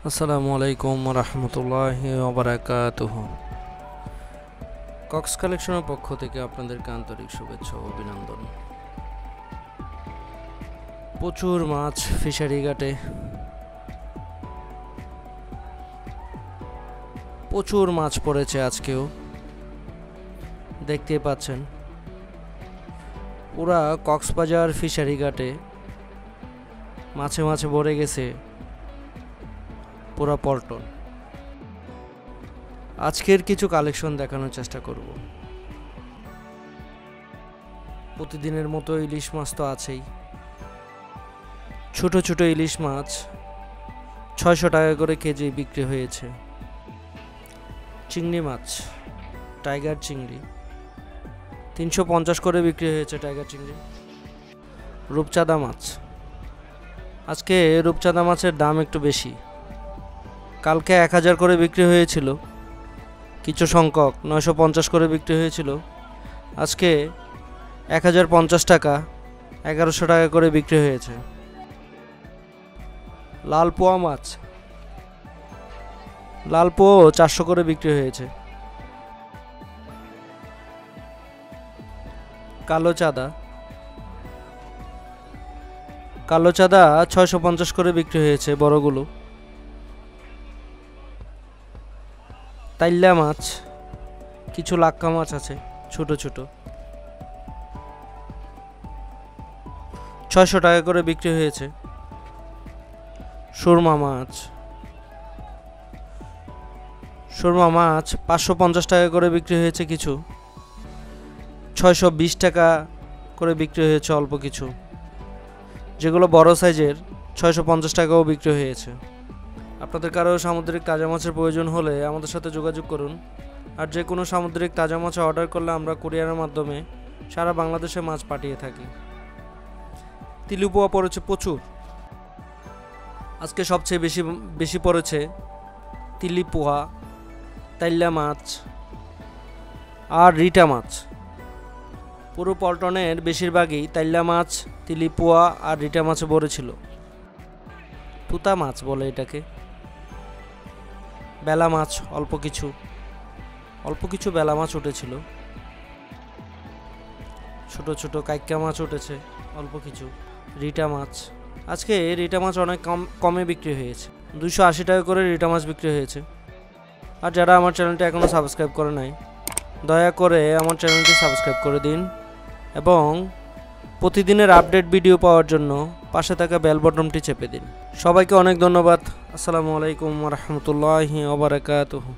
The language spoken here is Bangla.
আসসালামু আলাইকুম রহমতুল্লাহি ওয়া বারাকাতুহু। কক্স কালেকশনের পক্ষ থেকে আপনাদেরকে আন্তরিক শুভেচ্ছা ও অভিনন্দন। প্রচুর মাছ ফিশারি ঘাটে, প্রচুর মাছ পড়েছে। আজকেও দেখতেই পাচ্ছেন পুরা কক্সবাজার ফিশারি ঘাটে মাছে মাছে ভরে গেছে পুরা পল্টন। আজকের কিছু কালেকশন দেখানোর চেষ্টা করব। প্রতিদিনের মতো ইলিশ মাছ তো আছেই। ছোট ছোট ইলিশ মাছ 600 টাকা করে কেজি বিক্রি হয়েছে। চিংড়ি মাছ, টাইগার চিংড়ি 350 করে বিক্রি হয়েছে। টাইগার চিংড়ি। রূপচাঁদা মাছ, আজকে রূপচাঁদা মাছের দাম একটু বেশি। কালকে 1000 করে বিক্রি হয়েছিল, কিছু সংখ্যক 950 করে বিক্রি হয়েছিল। আজকে 1050 টাকা, 1100 টাকা করে বিক্রি হয়েছে। লাল পোয়া মাছ, লাল পোয়া 400 করে বিক্রি হয়েছে। কালো চাঁদা, কালো চাঁদা 650 করে বিক্রি হয়েছে বড়গুলো। তাইল্লা মাছ, কিছু লাক্কা মাছ আছে ছোট ছোট, 600 টাকা করে বিক্রি হয়েছে। সুরমা মাছ, সুরমা মাছ 550 টাকা করে বিক্রি হয়েছে কিছু। 620 টাকা করে বিক্রি হয়েছে অল্প কিছু। যেগুলো বড় সাইজের 650 টাকাও বিক্রি হয়েছে। আপনাদের কারো সামুদ্রিক তাজা মাছের প্রয়োজন হলে আমাদের সাথে যোগাযোগ করুন। আর যে কোনো সামুদ্রিক তাজা মাছ অর্ডার করলে আমরা কুরিয়ারের মাধ্যমে সারা বাংলাদেশে মাছ পাঠিয়ে থাকি। তিলুপোয়া পড়েছে প্রচুর। আজকে সবচেয়ে বেশি পড়েছে তিলিপোয়া, তাইল্লা মাছ আর রিটা মাছ। পুরো পল্টনের বেশিরভাগই তাইল্লা মাছ, তিলিপোয়া আর রিটা মাছে ভরেছিল। তুতা মাছ বলে এটাকে। বেলা মাছ অল্প কিছু বেলা মাছ উঠেছিল। ছোট ছোট কাইক্কা মাছ উঠেছে অল্প কিছু। রিটা মাছ, আজকে রিটা মাছ অনেক কমে বিক্রি হয়েছে। 280 টাকা করে রিটা মাছ বিক্রি হয়েছে। আর যারা আমার চ্যানেলটি এখনও সাবস্ক্রাইব করে নাই, দয়া করে আমার চ্যানেলটি সাবস্ক্রাইব করে দিন এবং প্রতিদিনের আপডেট ভিডিও পাওয়ার জন্য পাশে থাকা বেল বাটনটি চেপে দিন। সবাইকে অনেক ধন্যবাদ। আসসালামু আলাইকুম ওয়া রাহমাতুল্লাহি ওয়া বারাকাতুহু।